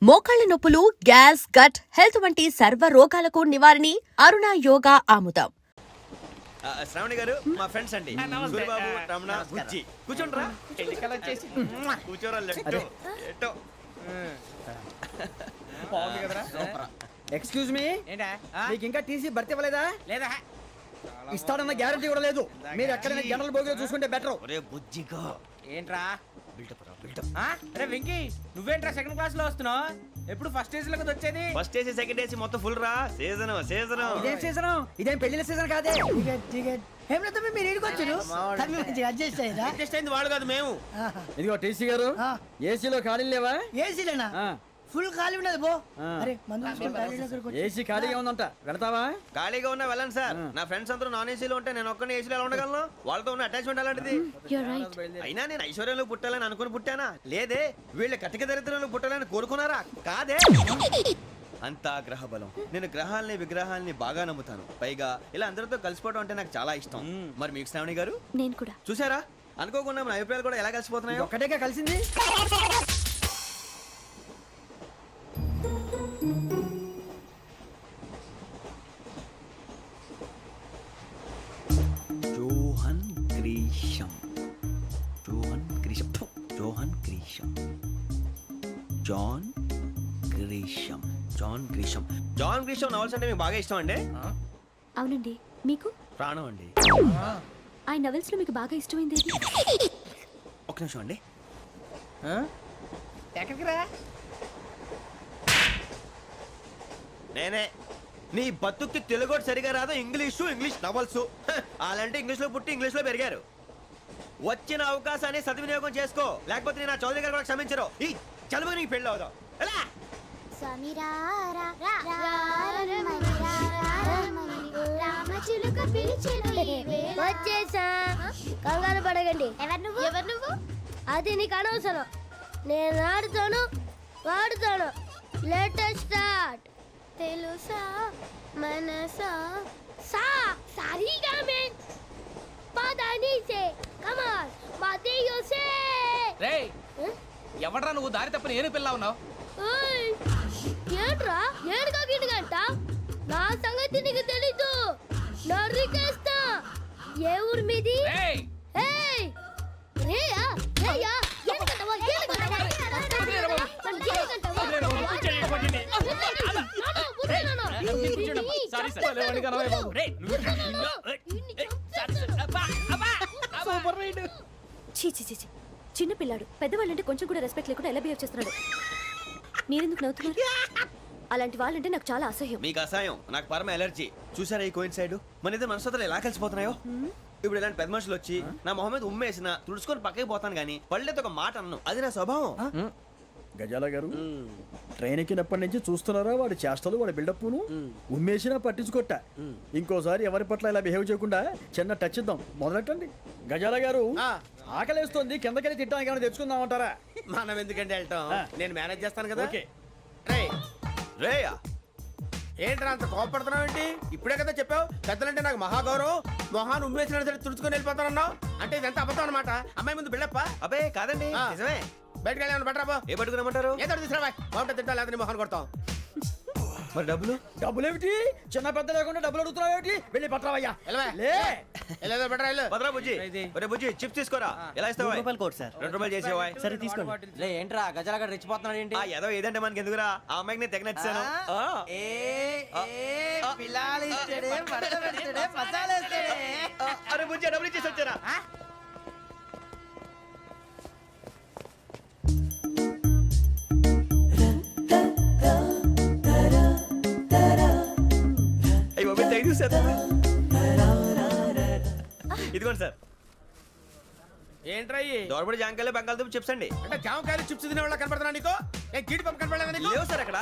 మోకాళ్ల నొప్పులు, gas, gut health వంటి సర్వ రోగాలకు నివారణి అరుణ యోగా ఆముదం. శ్రావణి గారు మా ఫ్రెండ్స్ అండి. సూరిబాబు, రమణ, బుజ్జి. కూర్చోండిరా. కూర్చోరా. ఎట్టో ఎక్స్క్యూజ్ మీ, మీకు ఇంకా టీసీ భర్తీ ఇవ్వలేదా? లేదా ఇస్తాడన్న గ్యారంటీ కూడా లేదు. మీరు ఎక్కడైనా జనరల్ బోగిలో చూసుకుంటే బెటర్. ఒరే బుజ్జిగా ఏంట్రా బిల్డప్ రా, బిల్డప్. అరే వెంకీ, నువ్వేంట్రా సెకండ్ క్లాస్ లో వస్తున్నావు? ఎప్పుడు ఫస్ట్ ఏజ్ లోకి వచ్చేది? ఫస్ట్ ఏసీ సెకండ్ ఏసీ మొత్తం ఫుల్ రా. Season season. ఇదేం సీజన్? ఇదేం పెళ్లిన సీజన్ కాదే. మీరు ఇడికొచ్చారు అడ్జస్ట్ అయ్యారా? అడ్జస్ట్ అయింది వాళ్ళు కాదు, మేము. ఇదిగో టీసీ గారు, ఏసీలో ఖాళీలు లేవా? ఏసీలేనా? ఫుల్ ఖాళీ ఉన్నది బో. అరే మందు ఏసీ ఖాళీగా ఉందంట, వెళతావా? ఖాళీగా ఉన్నా వెళ్ళండి సార్. నా ఫ్రెండ్స్ అందరూ నాన్ ఏసీలో ఉంటే నేను ఒక్కనే ఏసీలో ఎలా ఉండగలను? వాళ్ళతో ఉన్న అటాచ్మెంట్ అలాంటిది. అయినా నేను ఐశ్వర్యంలో పుట్టాలని అనుకుని పుట్టానా? లేదే. వీళ్ళ కటిక దరిద్రంలో పుట్టాలని కోరుకున్నారా? కాదే. అంతా గ్రహ బలం. నేను గ్రహాలని విగ్రహాలని బాగా నమ్ముతాను. పైగా ఇలా అందరితో కలిసిపోవడం అంటే నాకు చాలా ఇష్టం. మరి మీకు శ్రావణి గారు? నేను కూడా. చూసారా, అనుకోకుండా మన అభిప్రాయాలు కూడా ఎలా కలిసిపోతున్నాయో. ఒక్కటేగా కలిసింది. Johan Grisham, Johan Grisham, Johan Grisham, John Grisham, John Grisham. John Grisham novels అంటే మీకు బాగా ఇష్టం అండి? అవునండి. మీకు? ప్రాణం అండి. ఆ నవెల్స్ లో మీకు బాగా ఇష్టమైంది? ఒక నిమిషం అండి. ఎక్కడికి రా? నేనే. నీ బతుక్కి తెలుగు సరిగా రాదు, ఇంగ్లీష్ నవల్స్. అలాంటి ఇంగ్లీష్ లో పుట్టి ఇంగ్లీష్ లో పెరిగారు. వచ్చిన అవకాశాన్ని సద్వినియోగం చేసుకో, లేకపోతే నేను ఆ చౌదరి గారు కూడా క్షమించరు. ఈ చదువు నీకు పెళ్ళి అవుదాం. ఎలా? వచ్చేసా, కంగారు పడగండి. ఎవరు నువ్వు? అది నీకు అనవసరం. నేను ఆడుతాను, వాడుతాను. Latest start. తెలుసా మనసా సా సారీగా మెన్ పదని సే కమాన్ బాతియో సే. రేయ్, ఎవడ్రా నువ్వు? దారి తప్పని ఏను పిల్ల ఉన్నావు? ఓయ్ ఏంట్రా ఏడుగా గిడుగంట? నా సంగతి నీకు తెలీదు. నరికేస్తా. ఏ ఊరు మీది? రేయ్ ఏయ్ రేయా రేయా ఏడుగంటవా ఏడుగంటవా చిన్న పిల్లాడు. పెద్దవాళ్ళంటే కొంచెం కూడా రెస్పెక్ట్ లేకుండా ఎలా బిహేవ్ చేస్తున్నాడు? మీరెందుకు నవ్వుతున్నారు? అలాంటి వాళ్ళంటే నాకు చాలా అసహ్యం. మీకు అసహ్యం, నాకు పరమ ఎలర్జీ. చూసారా ఈ కోయిన్సైడ్? మన ఇద్దరు మనసుతో ఎలా కలిసిపోతున్నాయో. ఇప్పుడు ఇలాంటి పెద్ద మనుషులు వచ్చి నా మొహం మీద ఉమ్మేసిన తుడుచుకొని పక్కకి పోతాను కానీ పళ్ళేతో ఒక మాట అన్ను. అది నా స్వభావం. గజాల గారు, ట్రైన్ ఎక్కినప్పటి నుంచి చూస్తున్నారా వాడి చేష్టలు, వాడి బిల్డప్ను? ఉమ్మేసినా పట్టించుకోట. ఇంకోసారి ఎవరి పట్ల ఇలా బిహేవ్ చేయకుండా చిన్న టచ్ ఇద్దాం. మొదలెట్టండి. గజాల గారు, ఆకలేస్తోంది, కిందకెళ్ళి తిట్టడానికి ఏమైనా తెచ్చుకుందామంటారా? మనం ఎందుకంటే వెళ్తాం, నేను మేనేజ్ చేస్తాను కదా. రేయా, ఏంట్రా అంత కోపడుతున్నావు ఏంటి? ఇప్పుడే కదా చెప్పావు పెద్దలంటే నాకు మహాగౌరవం, మొహాన్ని ఉమ్మేసిన సరే తుడుచుకొని వెళ్ళిపోతానన్నావు. అంటే ఇదంతా అబద్ధం అనమాట. అమ్మాయి ముందు బిల్డప్ప? అబ్బే కాదండి, నిజమే. బయటకు వెళ్ళాను బట్రాబో. ఏ పట్టుకురమ్మంటారు? ఏదో తీసుకురా, బాగుంటుంది తింటా, లేదా మొహాన్ని కొడతాం. మరి డబ్బులు? డబ్బులేమిటి? చిన్న పెద్ద లేకుండా డబ్బులు అడుగుతున్నావు ఏమిటి? వెళ్ళి పట్టరావయ్యా. భద్రా బుజ్జి, ఒరే బుజ్జి చిప్స్ తీసుకోరా. ఎలా ఇస్తావా? Court sir. 2 రూపాయలు చేసేవా? సరే తీసుకోండి. ఏంట్రా గజాల గారు రెచ్చిపోతున్నాడు ఏంటి? ఏదో ఏదంటే మనకి ఎందుకురా, ఆ అమ్మాయికి నేను తెగ నచ్చాను. అరే బుజ్జి, డబ్బులు ఇచ్చేసి వచ్చారా? ఇదిగోండి సార్. ఏంట్రా దోరబడి జాంకాయలు బంగాళదుంప చిప్స్ అండి. అంటే జామకాయలు చిప్స్ తినే వాళ్ళ కనపడుతున్నా నీకు? ఏ జీడి పంపు కనపడలేదా నీకు? లేవు సార్ అక్కడ.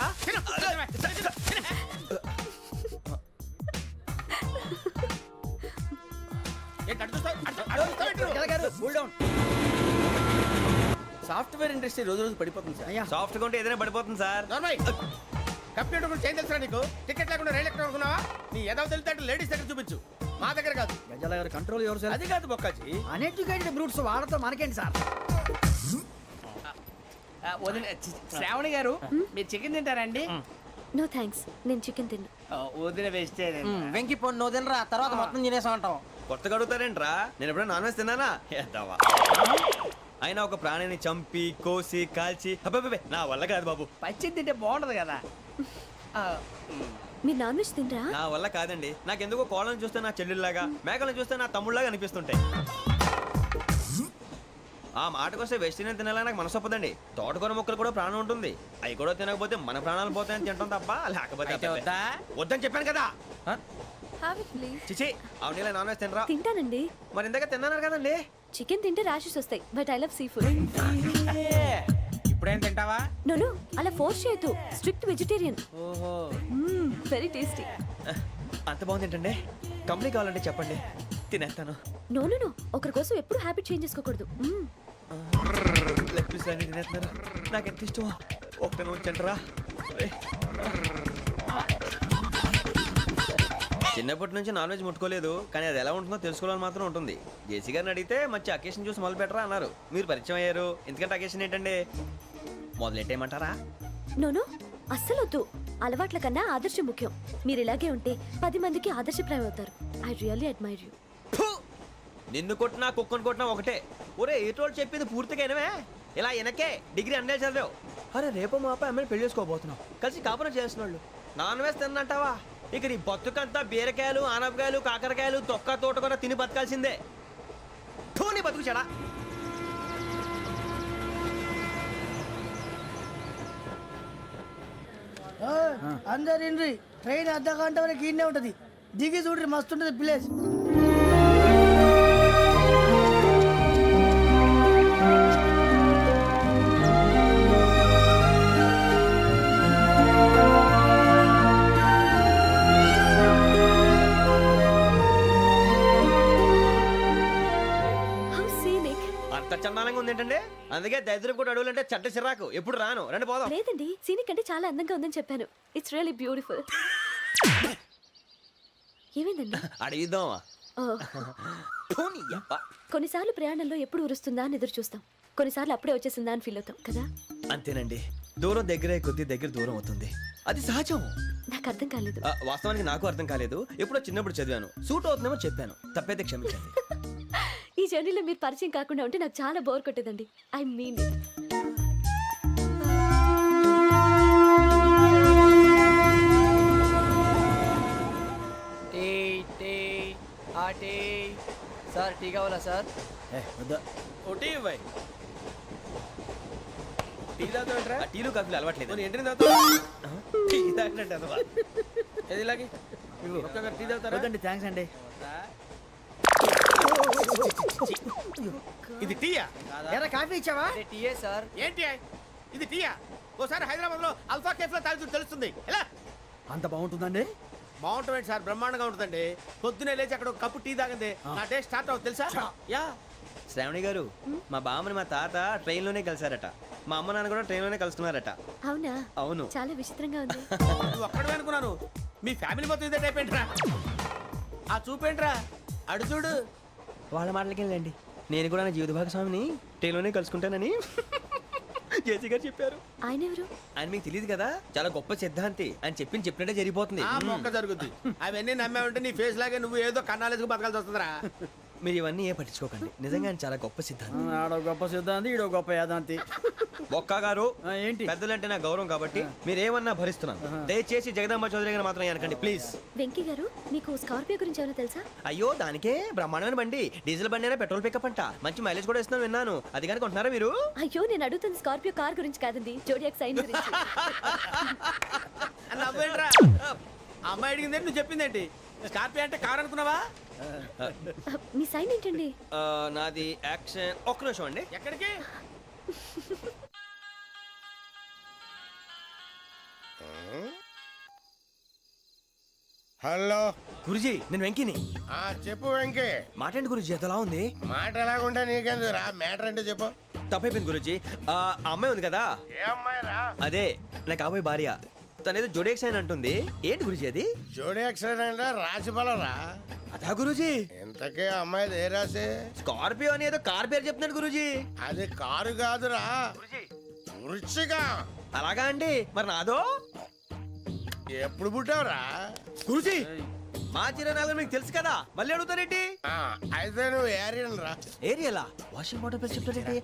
సాఫ్ట్వేర్ ఇండస్ట్రీ రోజు రోజు పడిపోతుంది సార్. సాఫ్ట్ గా ఉంటే ఏదైనా పడిపోతుంది సార్. కంప్యూటర్ గురించి ఏం తెలుసా నీకు? టికెట్ లేకుండా రైలు ఎక్కడ అనుకున్నావా? నీ ఏదో తెలితే లేడీస్ దగ్గర చూపించు, మా దగ్గర కాదు. గజాల గారు కంట్రోల్ ఎవరు సార్? అది కాదు బొక్కాజీ. అన్ఎడ్యుకేటెడ్ బ్రూట్స్ వాడతాం మనకేంటి సార్? వదిన శ్రావణి గారు మీరు చికెన్ తింటారండి నో థ్యాంక్స్, నేను చికెన్ తిన్ను. వదిన వేస్తే వెంకి పొన్ను నువ్వు తినరా తర్వాత మొత్తం తినేసా ఉంటాం. కొత్తగా అడుగుతారేంట్రా? నేను ఎప్పుడైనా నాన్ వెజ్ తిన్నానా? ఎద్దావా. అయినా ఒక ప్రాణిని చంపి కోసి కాల్చి అబ్బబ్బబ్బే, నా వల్ల కాదు బాబు. పచ్చి తింటే బాగుంటది కదా. మీరు నాన్ వెజ్ తినరా? నా వల్ల కాదండి. నాకెందుకో కోళ్ళని చూస్తే నా చెల్లెళ్ళలాగా, మేకలను చూస్తే నా తమ్ముళ్ళలాగా అనిపిస్తుంటాయి. ఆ మాటకొస్తే వెస్టిరియన్ తినాలని నాకు మనసు ఒప్పదండి. తోటకూర మొక్కలు కూడా ప్రాణం ఉంటుంది. అవి కూడా తినకపోతే మన ప్రాణాలు పోతాయని తింటాం తప్ప లేకపోతే అయితే అబ్బబ్బే. వద్దా? వద్దని చెప్పాను కదా. Have it please. చిచి, అవునీ నాన్ వెజ్ తినరా? తింటానండి. మరి ఇందాక తిన్నాను కదండి. చికెన్ తింటే ర్యాషెస్ వస్తాయి, but I love sea food. ఇప్పుడేం తింటావా? నో, అలా ఫోర్స్ చేయొద్దు. Strict vegetarian. ఓహో వెరీ టేస్టీ. అంత బాగుంది ఏంటండి? కంపెనీ కావాలంటే చెప్పండి, తినేస్తాను. నో, ఒకరి కోసం ఎప్పుడు హ్యాబిట్ చేంజ్ చేసుకోకూడదు. లెగ్ పీస్ అన్ని తినేస్తున్నారు. నాకు ఎంత ఇష్టమో. ఒకటే ఉంచండిరా. చిన్నప్పటి నుంచి నాన్ వెజ్ ముట్టుకోలేదు, కానీ అది ఎలా ఉంటుందో తెలుసుకోవాలని మాత్రం ఉంటుంది. జేసీ గారిని అడిగితే మంచి అకేషన్ చూసి మొదలు పెట్టరా అన్నారు. మీరు పరిచయం అయ్యారు, ఎందుకంటే అకేషన్ ఏంటండి? మొదలెట్టేయమంటారా? నో, అస్సలు వద్దు. అలవాట్ల కన్నా ఆదర్శం ముఖ్యం. మీరు ఇలాగే ఉంటే 10 మందికి ఆదర్శప్రాయం అవుతారు. I really admire you. ఫు! నిన్ను కొట్టినా కుక్కను కొట్టినా ఒకటే. ఒరే ఏటోళ్ళు చెప్పింది పూర్తిగా వినవే. ఇలా వెనకే డిగ్రీ అన్నే చదివావు. అరే రేపు మా అబ్బాయి అమ్మని పెళ్లి చేసుకోబోతున్నావు, కలిసి కాపురం చేస్తున్నాళ్ళు. Non veg తిన్నంటావా? ఇక నీ బతుకంతా బీరకాయలు, ఆనపకాయలు, కాకరకాయలు, తొక్క తోట కూడా తిని బతకాల్సిందే. నీ బతుకు చెడా. అందరు ఇండ్రి ట్రైన్ అర్ధ గంట వరకు ఇన్నే ఉంటది. దిగి చూడ్రి, మస్తు ఉంటది ప్లేస్. How scenic. అంత చందానంగా ఉంది ఏంటండి? అందుకే దరిద్రం కూడా అడవులంటే చెడ్డ చిరాకు. ఎప్పుడు రాను, రండి పోదాం. లేదండి, సీనిక్ అంటే చాలా అందంగా ఉందని చెప్పాను. It's really beautiful. ఏమైందండి? అడిగిద్దామా? కొన్నిసార్లు ప్రయాణంలో ఎప్పుడు ఉరుస్తుందా అని ఎదురు చూస్తాం, కొన్నిసార్లు అప్పుడే వచ్చేసిందా అని ఫీల్ అవుతాం కదా. అంతేనండి, దూరం దగ్గరే కొద్ది దగ్గర దూరం అవుతుంది. అది సహజం. నాకు అర్థం కాలేదు. వాస్తవానికి నాకు అర్థం కాలేదు. ఎప్పుడో చిన్నప్పుడు చదివాను, సూట్ అవుతుందేమో చెప్పాను. తప్పైతే క్షమించండి. ఈ జర్నీలో మీరు పరిచయం కాకుండా ఉంటే నాకు చాలా బోర్ కొట్టేదండి. I mean it. Sir tea కావాలా సార్? వద్దా. ఒకటి ఇవ్వాయి. టీ తాగుతావేంట్రా? టీలు కాఫీలు అలవాట్లేదు. పోనీ ఎంట్రీ తాగుతావా? టీ తాగినట్టు అదవా. ఏది ఇలాగే ఒక్కొక్క టీ తాగుతారా? వద్దండి, థ్యాంక్స్ అండి. ఇది టీయా? ఎరా కాఫీ ఇచ్చావా? టీయే సార్. ఏంటి ఇది టీయా? ఓసారి హైదరాబాద్ లో అల్ఫా కేఫ్ లో తాగుతూ తెలుస్తుంది. ఎలా అంత బాగుంటుందండి? బాగుంటుంది సార్, బ్రహ్మాండంగా ఉంటుందండి. పొద్దునే లేచి అక్కడ ఒక కప్పు టీ తాగింది నా డే స్టార్ట్ అవుతుంది తెలుసా? యా. శ్రావణి గారు, మా బామ్మని మా తాత ట్రైన్ లోనే కలిసారట. మా అమ్మ నాన్న కూడా ట్రైన్ లోనే కలుసుకున్నారట. అవునా? అవును. చాలా విచిత్రంగా ఉంది. నువ్వు ఒక్కడే అనుకున్నాను, మీ ఫ్యామిలీ మొత్తం ఇదే టైప్ ఏంట్రా? ఆ చూపేంట్రా, అడు చూడు. వాళ్ళ మాటలకి వెళ్ళండి. నేను కూడా నా జీవిత భాగస్వామిని ట్రైన్ లోనే కలుసుకుంటానని జేసీ గారు చెప్పారు. ఆయన ఎవరు? ఆయన మీకు తెలియదు కదా, చాలా గొప్ప సిద్ధాంతి అని చెప్పినట్టే జరిగిపోతుంది. ఆ మొక్క జరుగుద్ది. అవన్నీ నమ్మే ఉంటే నీ ఫేస్ లాగే నువ్వు ఏదో కన్నాలేసుకు బతకాల్సి వస్తుందిరా. మీరు ఇవన్నీ ఏ పట్టించుకోకండి. నిజంగా ఆయన చాలా గొప్ప సిద్ధాంతి. ఆడో గొప్ప సిద్ధాంతి, ఈడో గొప్ప యాదాంతి. ఒక్క గారు, ఏంటి? పెద్దలంటే నా గౌరవం కాబట్టి మీరు ఏమన్నా భరిస్తున్నాను. దయచేసి జగదాంబ చౌదరి గారు మాత్రం అనకండి ప్లీజ్. వెంకీ గారు, మీకు స్కార్పియో గురించి ఏమైనా తెలుసా? అయ్యో దానికే బ్రహ్మాండమైన బండి. డీజిల్ బండి అయినా పెట్రోల్ పికప్ అంట. మంచి మైలేజ్ కూడా ఇస్తున్నాను విన్నాను. అది కానీ కొంటున్నారా మీరు? అయ్యో, నేను అడుగుతుంది స్కార్పియో కార్ గురించి కాదండి, జోడియాక్ సైన్ గురించి. నవ్వేంట్రా? అమ్మాయి అడిగిందేంటి, నువ్వు చెప్పిందేంటి? స్కార్పియో అంటే కార్ అనుకున్నావా? మీ సైన్ ఏంటండి? నాది యాక్షన్. ఒక్క నిమిషం అండి. ఎక్కడికి? హలో గురుజీ, నేను వెంకిని. చెప్పు వెంకీ. మాట్లాడండి గురుజీ, ఎంతలా ఉంది? మాట ఎలాగుంటా నీకెందుకు రా, మ్యాటర్ అంటే చెప్పు. తప్పైపోయింది గురుజీ. ఆ అమ్మాయి ఉంది కదా, ఏ అమ్మాయి రా? అదే నా కాబోయే భార్య. తనేదో జోడేక్స్ అని అంటుంది. ఏంటి గురుజీ అది? జోడి యాక్సిడెంట్ రాసి రా. అదా గురుజీ? ఇంతకే అమ్మాయి ఏ రాసి? స్కార్పియో అని ఏదో కార్ పేరు చెప్తున్నాడు గురుజీ. అది కారు కాదురా, వృచ్చిక అలాగా అండి మరి నాదో ఎప్పుడు పుట్టావురా గురుజీ మా చిరనాలు మీకు తెలుసు కదా మళ్ళీ అడుగుతారేంటి ఆ, అయితే నువ్వు ఏరియన్ రా ఏరియలా వాషింగ్ వాటర్ పేరు చెప్తారేంటి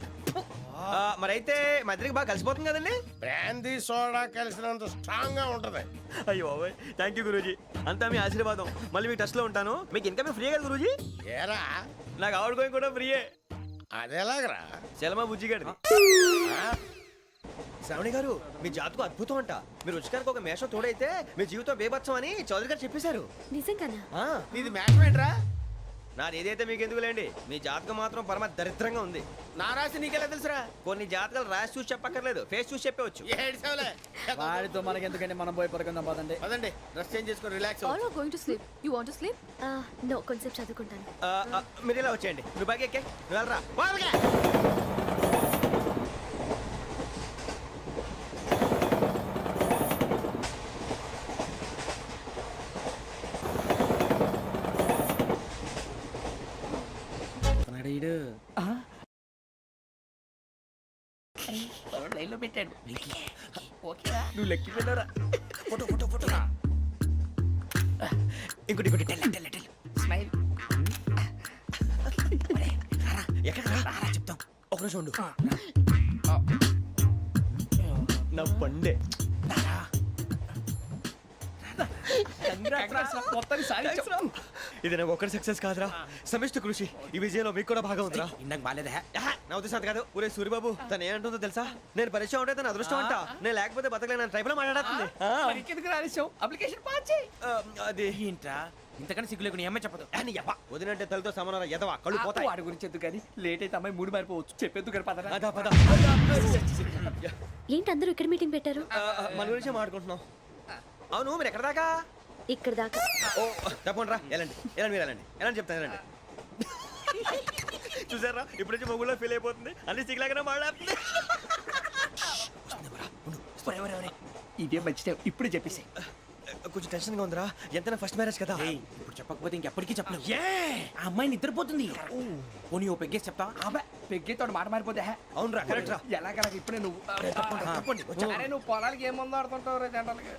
మరి అయితే మా ఇద్దరికి బాగా కలిసిపోతుంది కదండి బ్రాందీ సోడా కలిసినంత స్ట్రాంగ్ గా ఉంటది అయ్యో థ్యాంక్ యూ గురూజీ అంతా మీ ఆశీర్వాదం మళ్ళీ మీ టచ్ లో ఉంటాను మీకు ఇంకా ఫ్రీ కదా గురూజీ ఏరా నాకు ఆవిడ గోయింగ్ కూడా ఫ్రీయే అదెలాగరా చలమా బుజ్జి గారి శ్రావణి గారు మీ జాతకు అద్భుతం అంట మీరు రుచికారికి ఒక మేషం తోడైతే మీ జీవితం బేబత్సం అని చౌదరి గారు చెప్పేశారు నిజంగానా ఆ, నీది మ్యాచ్ ఏంట్రా నాది ఏదైతే మీకు ఎందుకులేండి మీ జాతకం మాత్రం పరమ దరిద్రంగా ఉంది నా రాసి నీకెలా తెలుసురా కొన్ని జాతకాలు రాసి చూసి చెప్పక్కర్లేదు ఫేస్ చూసి చెప్పవచ్చు ఏడ్చావులే వాడితో మనకి ఎందుకంటే మనం పోయి పడుకుందాం పదండి. పదండి డ్రెస్ చేంజ్ చేసుకొని relax All are going to sleep. You want to sleep? No కొంచెం చదువుకుంటాను. మీరు ఇలా వచ్చేయండి నువ్వు బాగా ఎక్కే నువ్వు వెళ్ళరా వాళ్ళకే లైన్లో పెట్టాడు నువ్వు లెక్కి వెళ్ళరా ఫోటో ఫోటో ఫోటో ఇంకోటి ఇంకోటి టెల్ టెల్ టెల్ స్మైల్ ఎక్కడ రా చెప్తాం ఒక నిమిషం ఉండు నా పండే ఇది నాకు ఒక్కరి సక్సెస్ కాదురా సమిష్టి కృషి ఈ విజయంలో మీకు కూడా భాగం ఉందిరా ఇందాక బాగాలేదా నా ఉద్దేశం అంత కాదు ఊరే సూర్యబాబు తను ఏమంటుందో తెలుసా నేను పరిచయం ఉంటే తన అదృష్టం అంట నేను లేకపోతే బతకలేను ట్రైబ్ లో మాట్లాడుతుంది ఎందుకు రాలేసావు అప్లికేషన్ పాస్ చేయి అది ఏంట్రా ఇంతకన్నా సిగ్గు లేకుండా ఏమై చెప్పదు వదినంటే తలతో సమానం ఎదవా కళ్ళు పోతాయి వాడి గురించి ఎందుకు కానీ లేట్ అయితే అమ్మాయి మూడు మారిపోవచ్చు చెప్పేందుకు గారు పదరా అదా పద ఏంటి అందరూ ఇక్కడ మీటింగ్ పెట్టారు? మన గురించే మాట్లాడుకుంటున్నాం అవును మీరు ఎక్కడ దాకా ఇక్కడ దాకా. ఓ తప్పకుండా రా వెళ్ళండి వెళ్ళండి మీరు వెళ్ళండి వెళ్ళండి చెప్తాను వెళ్ళండి చూసారా ఇప్పుడు నుంచి మొగుల్లో ఫీల్ అయిపోతుంది అన్ని సిగ్లాగానే మాట్లాడుతుంది ఇదే మంచి టైం ఇప్పుడు చెప్పేసి కొంచెం టెన్షన్ గా ఉందిరా ఎంతైనా ఫస్ట్ మ్యారేజ్ కదా ఇప్పుడు చెప్పకపోతే ఇంకెప్పటికీ చెప్పలేదు ఆ అమ్మాయి నిద్రపోతుంది పోనీ ఓ పెగ్గేసి చెప్తా అబ్బా పెగ్గేతో మాట మారిపోతే అవునురా కరెక్ట్ రా ఎలాగలా ఇప్పుడే నువ్వు తప్పండి అరే నువ్వు పొలాలకి ఏముందో ఆడుతుంటావు రే జనరల్గా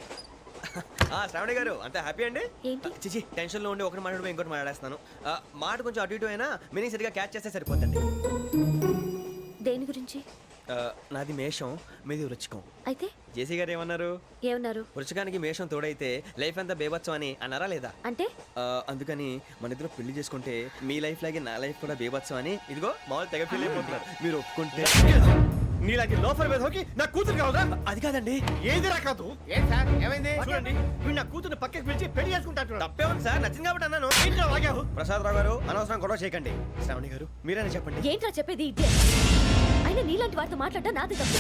శ్రావణి గారు అంత హ్యాపీ అండి ఏంటి? చిచి టెన్షన్ లో ఉండి ఒకటి మాట్లాడిపోయి ఇంకోటి మాట్లాడేస్తాను మాట కొంచెం అటు ఇటు అయినా మీనింగ్ సరిగా క్యాచ్ చేస్తే సరిపోతుంది దేని గురించి? నాది మేషం మీది వృచ్చికం అయితే జేసీ గారు ఏమన్నారు ఏమన్నారు? వృచ్చికానికి మేషం తోడైతే లైఫ్ అంతా బేబత్సం అని అన్నారా లేదా అంటే అందుకని మన ఇద్దరు పెళ్లి చేసుకుంటే మీ లైఫ్ లాగే నా లైఫ్ కూడా బేబత్సం అని ఇదిగో మామూలు తెగ ఫీల్ అయిపోతున్నారు మీరు ఒప్పుకుంటే నీలాంటి లోఫర్ మీద హోకి నా కూతురు కావదా అది కాదండి ఏది రాకాదు ఏం సార్ ఏమైంది చూడండి వీడు నా కూతురు పక్కకి పిలిచి పెళ్లి చేసుకుంటాడు తప్పే ఉంది సార్ నచ్చింది కాబట్టి అన్నాను ఏంటో వాగావు ప్రసాద్ రావు గారు అనవసరం గొడవ చేయకండి శ్రావణి గారు మీరైనా చెప్పండి ఏంట్రా చెప్పేది? ఇదే అయినా నీలాంటి వారితో మాట్లాడటం నాది తప్పు.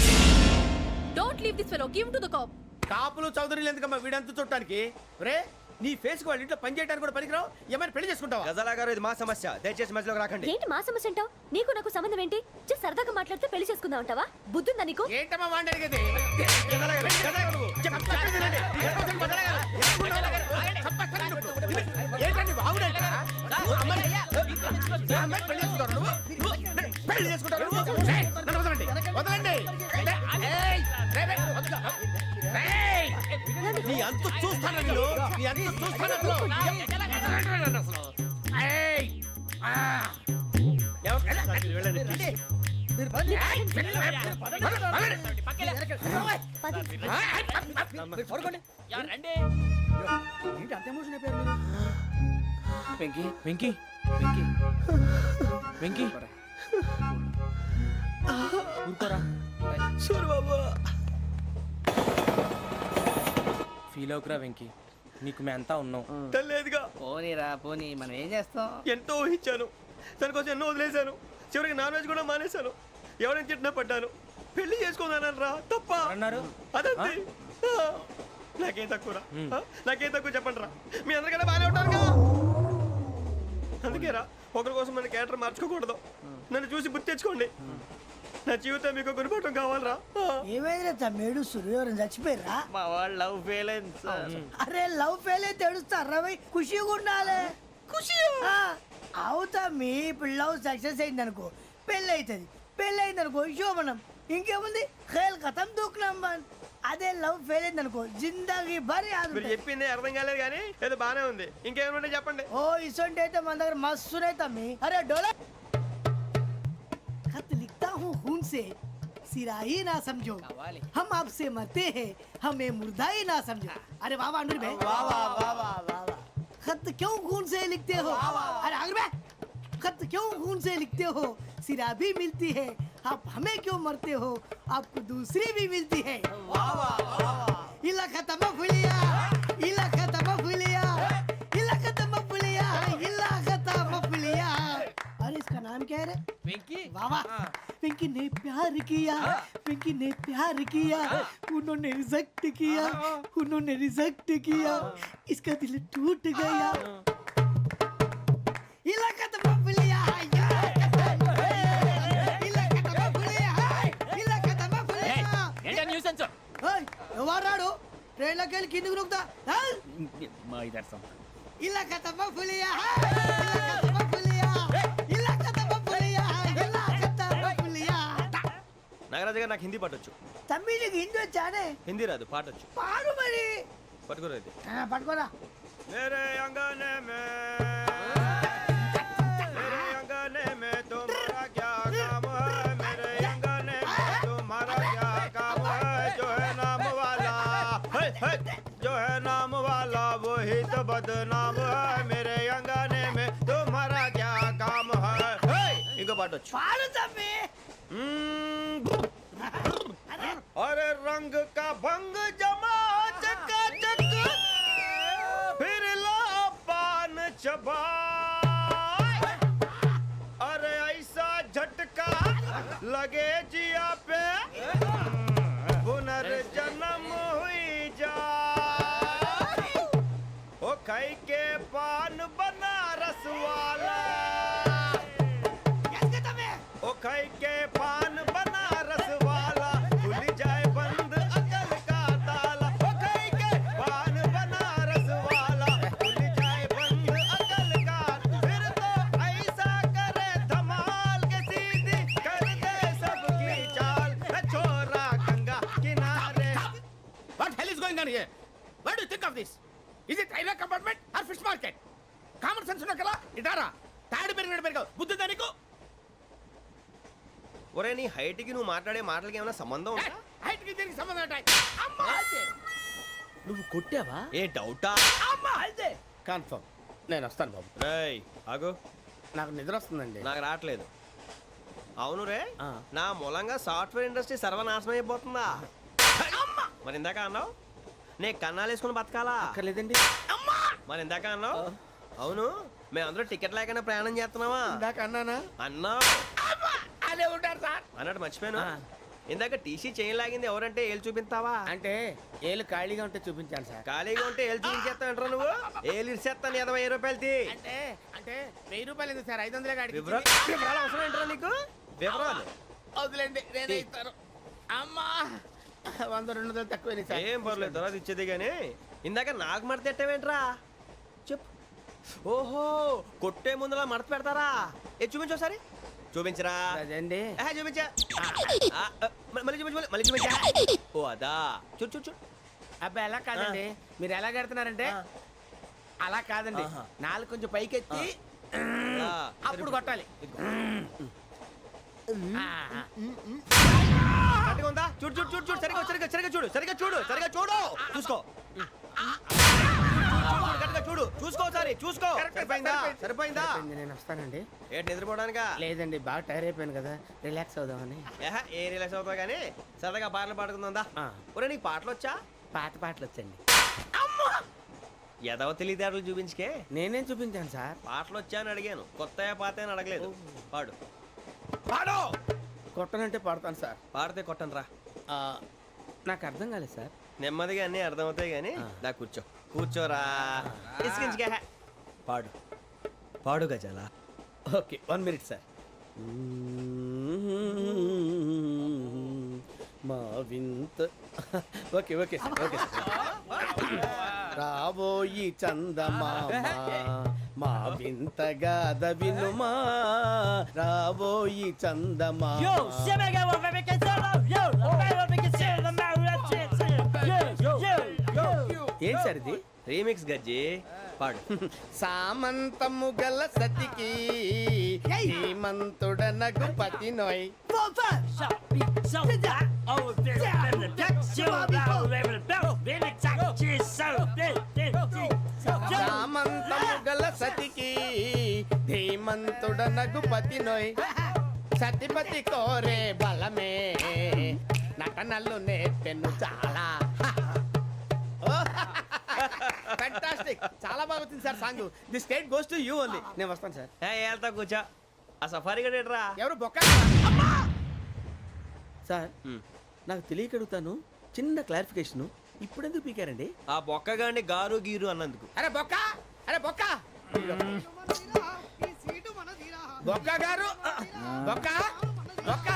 Don't leave this fellow. Give him to the cop. కాపులు చౌదరులు ఎందుకమ్మా వీడంతా చూడటానికి రే నీ ఫేస్ కి వాళ్ళ ఇంట్లో పని చేయడానికి కూడా పనికిరావు ఏమైనా పెళ్లి చేసుకుంటావా గజాలా గారు ఇది మా సమస్య దయచేసి మధ్యలోకి రాకండి ఏంటి మా సమస్య అంటావు? నీకు నాకు సంబంధం ఏంటి? జస్ట్ సరదాగా మాట్లాడితే పెళ్లి చేసుకుందాం అంటావా? బుద్ధుందా నీకు? ఏంటమ్మా వాడిని అడిగేది గజాలా గారు, గజాలా గారు, చెప్పండి వినండి. ఏంటండి బాగుండేట పెళ్లి చేసుకుంటారు నువ్వు పెళ్లి చేసుకుంటారు నువ్వు ఏయ్, నన్ను వదలండి వదలండి ఏయ్, రేయ్, రేయ్, వదలు. రేయ్, నీ అంత చూస్తాను నేను నీ అంత చూస్తాను అసలు. వదలండి అసలు. ఏయ్, ఆ. వెళ్ళండి, వెళ్ళండి. ఏయ్, వదలండి. పది. వెంకీ వెంకీ వెంకీ వెంకీ ఊరుకోరా సూరిబాబు ఫీల్ అవుకురా వెంకీ నీకు మేమంతా ఉన్నాం తెలియదుగా పోనీరా పోనీ మనం ఏం చేస్తాం? ఎంతో ఊహించాను తన కోసం ఎన్నో వదిలేశాను చివరికి నాన్ వెజ్ కూడా మానేశాను ఎవరైనా తిట్టినా పడ్డాను పెళ్లి చేసుకున్నాను రా తప్ప అన్నారు అదంతే నాకేం తక్కువ నాకేం తక్కువ చెప్పండి రా మీ అందరికన్నా బాగానే ఉంటారుగా అందుకేరా ఒకరి కోసం మన క్యారెక్టర్ మార్చుకోకూడదు నన్ను చూసి గుర్తు తెచ్చుకోండి నా జీవితం మీకు గురిపటం కావాలరా ఏమైందిరా తమ్మేడు సూర్యవరం చచ్చిపోయిరా? మా వాళ్ళు లవ్ ఫెయిల్ అయింది సార్. అరే లవ్ ఫెయిల్ అయితే ఏడుస్తారా భయ్? ఖుషిగా ఉండాలి. ఖుషి అవుతా మీ ఇప్పుడు లవ్ సక్సెస్ అయింది అనుకో పెళ్ళి అవుతుంది. పెళ్ళి అయింది అనుకో శోభనం. ఇంకేముంది ఖేల్ ఖతం దూకునాం బంద్ అదే లవ్ ఫెయిల్ అయింది అనుకో జిందాగీ భారీ మీరు చెప్పింది అర్థం కాలేదు కానీ ఏదో బానే ఉంది ఇంకేమైనా చెప్పండి. ఓ ఇసొంటి అయితే మన దగ్గర మస్తునే తమ్మి అరే డోలా खत लिखता हूँ खून से सिरा ही ना समझो हम आपसे मरते हैं हमें मुर्दा ही ना समझो अरे वाह वाह अनुर भाई वाह वाह वाह वाह वाह खत क्यों खून से लिखते हो अरे अनुर भाई खत क्यों खून से लिखते हो सिरा भी मिलती है आप हमें क्यों मरते हो आपको दूसरी भी मिलती है वाह वाह वाह इला खत्म फुलिया इला खत्म फुलिया इला खत्म फुलिया इला खत्म फुलिया अरे इसका नाम क्या है रे వెంకీ वाह वाह पिंकी ने प्यार किया पिंकी ने प्यार किया उन्होंने रिजेक्ट किया उन्होंने रिजेक्ट किया इसका दिल टूट गया इलाका तो बबलिया इलाका तो बबलिया इलाका तो बबलिया ఏంటా న్యూసెన్స్ ఓయ్ ఎవరాడు ట్రైన్ లోకి వెళ్ళి కిందకి నొక్కుతా మా ఇదర్సం ఇలాకా तो बबलिया इलाका तो बबलिया इलाका तो बबलिया इलाका तो बबलिया నాగరాజు గారు నాకు హిందీ పాటొచ్చు. తమ్మి నీకు హిందీ వచ్చానే హిందీ రాదు పాటొచ్చు. పాడు మరి పట్టుకోరు అయితే. పట్టుకోరా मेरे अंगने में मेरे अंगने में तुम्हारा क्या काम है मेरे अंगने में तुम्हारा क्या काम है जो है नाम वाला जो है नाम वाला वही तो बदनाम है मेरे अंगने में तुम्हारा क्या काम है इनको पाटो పాడు తమ్మి अरे रंग का भंग जमा चकाचक फिर ला पान चबा अरे ऐसा झटका लगे जिया पे पुनर्जन्म हुई जा ओ खाई के पान बनारस वाला ओ खाई के पान बनारस वाला खुल जाए बंद अकल का ताला ओ खाई के पान बनारस वाला खुल जाए बंद अकल का फिर तो ऐसा करे धमाल के सीधी कर दे सबकी चाल छोरा गंगा किनारे What hell is going on here? What do you think of this? Is it railway compartment or fish market? Common sense ఉన్న కదా ఇటారా తాడు పెరిగాడు బుద్ధి దానికి ఒరే నీ హైట్ కి నువ్వు మాట్లాడే మాటలకి ఏమైనా సంబంధం ఉందా హైట్ కి దీనికి సంబంధం ఉంటాయి అమ్మా నువ్వు కొట్టావా ఏ డౌటా అమ్మా అయితే కన్ఫర్మ్ నేను వస్తాను బాబు రేయ్ ఆగు నాకు నిద్ర వస్తుందండి నాకు రావట్లేదు అవును రే నా మూలంగా సాఫ్ట్వేర్ ఇండస్ట్రీ సర్వనాశనం అయిపోతుందా మరి ఇందాక అన్నావు నే కన్నాలు వేసుకుని బతకాలా అక్కర్లేదండి అమ్మా మరి ఇందాక అన్నావు అవును మేమందరూ టికెట్ లేకుండా ప్రయాణం చేస్తున్నావా ఇందాక అన్నానా అన్నావు అదే ఉంటారు సార్ అన్నట్టు మర్చిపోయాను ఇందాక టీసీ చేయి లాగింది ఎవరంటే ఏళ్ళు చూపిస్తావా అంటే ఏళ్ళు ఖాళీగా ఉంటే చూపించాను సార్ ఖాళీగా ఉంటే ఏళ్ళు చూపించేస్తానంటారా నువ్వు ఏళ్ళు ఇచ్చేస్తాను 20 రూపాయలది అంటే అంటే 1000 రూపాయలు ఎందుకు సార్ 500 గాడికి వివరాలు అవసరం ఏంటరా నీకు వివరాలు వదిలేండి నేనే ఇస్తాను అమ్మా 100 200 తక్కువ సార్ ఏం పర్లేదు తర్వాత ఇచ్చేది కానీ ఇందాక నాకు మడత ఎట్టవేంట్రా చెప్పు ఓహో కొట్టే ముందులా మడత పెడతారా ఏ చూపించు ఒకసారి చూపించరా అదండి చూపించా మళ్ళీ చూపించు మళ్ళీ చూపించా ఓ అదా చూడు చూడు చూడు అబ్బాయి ఎలా కాదండి మీరు ఎలా కడుతున్నారంటే అలా కాదండి నాలుగు కొంచెం పైకెత్తి అప్పుడు కొట్టాలి కరెక్ట్గా ఉందా చూడు చూడు చూడు చూడు సరిగా సరిగా సరిగా చూడు సరిగా చూడు సరిగా చూడు చూసుకో కరెక్ట్గా చూడు చూసుకో సారి చూసుకో సరిపోయిందా సరిపోయిందా నేను వస్తానండి ఏంటి నిద్రపోవడానికా లేదండి బాగా టైర్ అయిపోయాను కదా రిలాక్స్ అవుదామని ఏ రిలాక్స్ అవుతావు కానీ సరదాగా పాటలు పాడుకుందా ఒరే నీకు పాటలు వచ్చా పాత పాటలు వచ్చండి ఎదవ తెలివితేటలు చూపించుకే నేనేం చూపించాను సార్ పాటలు వచ్చా అని అడిగాను కొత్త పాత అని అడగలేదు పాడు పాడు కొట్టనంటే పాడతాను సార్ పాడితే కొట్టను రా నాకు అర్థం కాలేదు సార్ నెమ్మదిగా అన్నీ అర్థమవుతాయి కానీ దా కూర్చో కూర్చోరా ఇసుకించుకే పాడు పాడు గజాల ఓకే 1 మినిట్ సార్ మా వింత okay okay sir okay sir రాబోయి చందమామ మా వింతగా వినుమా రాబోయి చందమా ఏంటి సార్ ఇది? రీమిక్స్ గజ్జి పాడు. సామంతము గల సతికి హేమంతుడనగు పతి నోయ్ సామంతము గల సతికి ధీమంతుడనగు పతి నోయ్ సతిపతి కోరే బలమే నటనలు నేర్పెను చాలా ఫ్యాంటాస్టిక్, చాలా బాగా వచ్చింది sir song. The state goes to you only. నేను వస్తాను సార్. వెళ్తా కూర్చో. ఆ సఫారీ గడేట్రా. ఎవరు బొక్క సార్? నాకు తెలియక అడుగుతాను, చిన్న క్లారిఫికేషన్. ఇప్పుడు ఎందుకు పీకారండి? ఆ బొక్కగాండి గారు గీరు అన్నందుకు. అరే బొక్క, అరే బొక్క, బొక్క గారు, బొక్క బొక్క.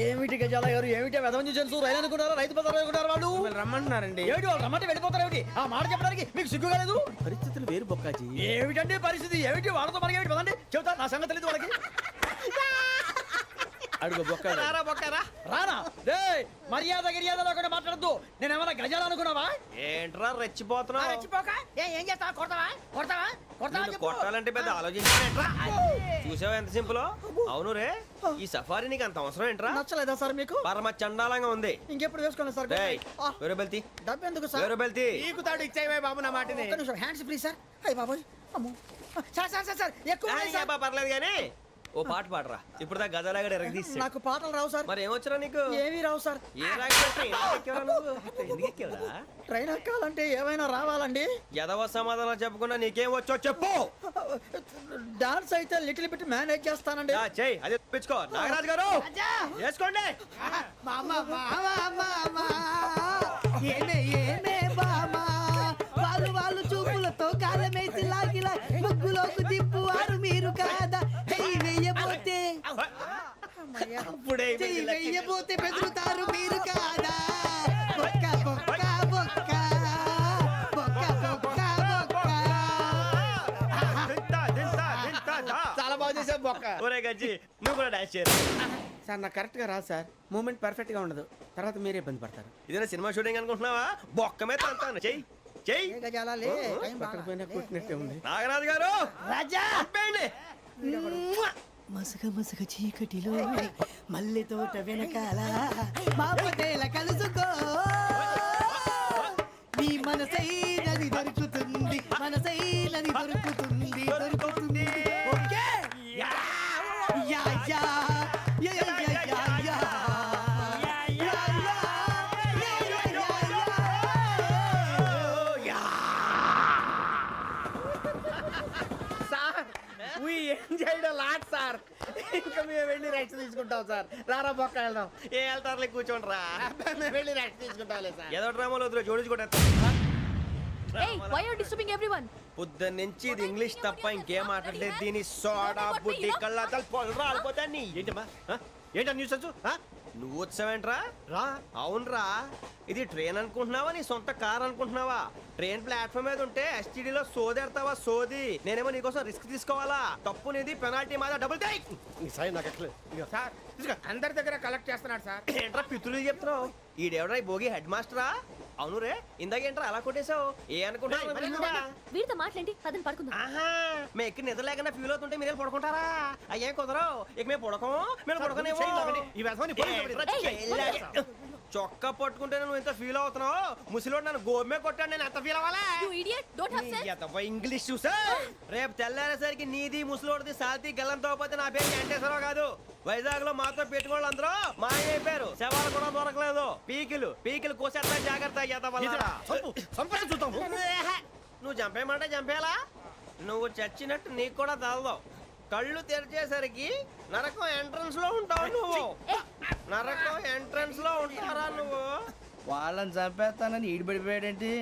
ఏమిటి గజాల గారు, ఏమిటి వెదవని జంతువు రైలు అనుకున్నారా, రైతు బజార్ అనుకున్నారు వాళ్ళు? మిమ్మల్ని రమ్మంటున్నారండి. ఏమిటి వాళ్ళు రమ్మంటే వెళ్ళిపోతారు ఏమిటి? ఆ మాట చెప్పడానికి మీకు సిగ్గు కాలేదు? పరిస్థితులు వేరు బొక్కాజీ. ఏమిటండి పరిస్థితి, ఏమిటి వాళ్ళతో మనకి ఏమిటి పదండి చెబుతా, నా సంగతి తెలియదు వాళ్ళకి. అడుగు బొక్క. రారా బొక్కరా. రానా రే, మర్యాద గిర్యాద లేకుండా మాట్లాడద్దు. నేను ఏమైనా గజాలు అనుకున్నావా? ఏంట్రా రెచ్చిపోతున్నావు? రెచ్చిపోక ఏం చేస్తావా? కొడతావా కొడతావా కొడతావా నిన్ను చెప్పు. కొట్టాలంటే పెద్ద ఆలోచించానేంట్రా. చూసావా ఎంత సింపుల్. అవును రే, ఈ సఫారీ నీకు అంత అవసరం ఏంట్రా? నచ్చలేదా సార్ మీకు? పరమ చండాలంగా ఉంది. ఇంకెప్పుడు వేసుకోండి సార్. డేయ్, వేరే బెల్తి, డబ్బు ఎందుకు సార్? వేరే బెల్తి. నీకు తాడు ఇచ్చేవే బాబు నా మాటని. ఒక్క నిమిషం హ్యాండ్స్ ప్లీజ్ సార్. అయ్య బాబోయ్, అమ్మో సార్ సార్ సార్ సార్ ఎక్కువ ఉన్నాయి సార్. పర్లేదు కానీ ఓ పాట పాడరా. ఇప్పుడు దా గదలాగడ ఎరగదీసి. నాకు పాటలు రావు సార్. మరి ఏమొచ్చరా నీకు? ఏమీ రావు సార్. ఏ ఎందుకు ఎక్కావురా? ట్రైన్ ఎక్కాలంటే ఏమైనా రావాలండి. ఎదవ సమాధానం చెప్పకుండా నీకేం వచ్చో చెప్పు. డాన్స్ అయితే లిటిల్ బిట్ మేనేజ్ చేస్తానండి. చెయ్యి, అది తెప్పించుకో. నాగరాజు గారు వేసుకోండి. మామా మామా మామా ఏమే ఏమే బామా వాళ్ళు వాళ్ళు చూపులతో కాలమేసి లాగిలా ముగ్గులోకి దిప్పువారు మీరు కాదా? చెయ్యి వెయ్యబోతే అప్పుడే చెయ్యి వెయ్యబోతే బెదురుతారు మీరు కాదా? బొక్క బొక్క బొక్క బొక్క బొక్క బొక్క. చాలా బాగా చేసావు బొక్క. ఒరే గజ్జి, నువ్వు కూడా డాన్స్ చేయరు. సార్ నాకు కరెక్ట్ గా రాదు సార్. మూమెంట్ పర్ఫెక్ట్ గా ఉండదు, తర్వాత మీరే ఇబ్బంది పడతారు. ఇదేనా సినిమా షూటింగ్ అనుకుంటున్నావా? బొక్క మీద అంటాను. చెయ్యి చెయ్యి. ఏ గజాలాలే, టైం పక్కన పోయినా కొట్టినట్టే ఉంది. నాగరాజు గారు రాజా ఆపేయండి. మసక మసక చీకటిలో మల్లె తోట వెనకాల మా పటేల కలుసుకో నీ మనసైనది దొరుకుతుంది, మనసైనది దొరుకుతుంది దొరుకుతుంది. Okay yeah yeah yeah yeah yeah yeah yeah yeah. Sir we enjoyed a lot sir. ఇంకా మేము వెళ్ళి రెస్ట్ తీసుకుంటాం సార్. రారా బొక్క వెళ్దాం. ఏ వెళ్తారులే, కూర్చోండి రా. మేము వెళ్ళి రెస్ట్ తీసుకుంటాంలే సార్. ఏదో డ్రామాలో వద్దులే, జోడించుకుంటా. Hey, why are you disturbing everyone? పొద్దున్న నుంచి ఇది ఇంగ్లీష్ తప్ప ఇంకేం మాట్లాడలేదు. దీని సోడా బుడ్డి కళ్ళతలు పొలరా అల్పోతాన్ని. ఏంటమ్మా ఏంటా న్యూస్ వచ్చు? నువ్వు వచ్చావేంట్రా? రా. అవునరా, ఇది ట్రైన్ అనుకుంటున్నావా, నీ సొంత కార్ అనుకుంటున్నావా? ట్రైన్ ప్లాట్ఫామ్ మీద ఉంటే ఎస్టీడీలో సోదేడతావా సోది. నేనేమో నీకోసం రిస్క్ తీసుకోవాలా? తప్పు నీది, పెనాల్టీ మాదా, డబుల్ టై. సార్ అందరి దగ్గర కలెక్ట్ చేస్తున్నాడు సార్. ఏంట్రా పితులు చెప్తున్నావు? ఈడెవడ్రా, ఈ భోగి హెడ్ మాస్టరా? అవును రే, ఇందాకేంట్రా అలా కొట్టేశావు? ఏ అనుకుంటున్నా? వీరితో మాట్లాడి అతను పడుకుందాం. ఆహా, మేము ఎక్కడ నిద్ర లేకుండా ఫీల్ అవుతుంటే మీరు పడుకుంటారా? అయ్యే కుదరవు. ఇక మేము పడకం, మేము పడకనేమో. చొక్కా పట్టుకుంటే నువ్వు ఎంత ఫీల్ అవుతున్నావు? ముసలివాడు నన్ను గోమే కొట్టాడు, నేను ఎంత ఫీల్ అవ్వాలా? You idiot! Don't have sense! English చూసా? రేపు తెల్లారేసరికి నీది ముసలోడిది సాల్తీ గల్లంతో పోతే నా పేరు వెంకటేశ్వరరావు కాదు. వైజాగ్ లో మాతో పెట్టుకోళ్ళు అందరూ మాయమైపోయారు. శవాలు కూడా దొరకలేదు. పీకిలు పీకిలు కోసేస్తా, జాగ్రత్త. నువ్వు చంపేయమంటే చంపేలా? నువ్వు చచ్చినట్టు నీకు కూడా తగదు. కళ్ళు తెరిచేసరికి నరకం ఎంట్రన్స్ లో ఉంటావు నువ్వు. నరకం ఎంట్రన్స్ లో ఉంటారా నువ్వు? వాళ్ళని చంపేస్తానని ఈడిపడిపోయాడేంటి?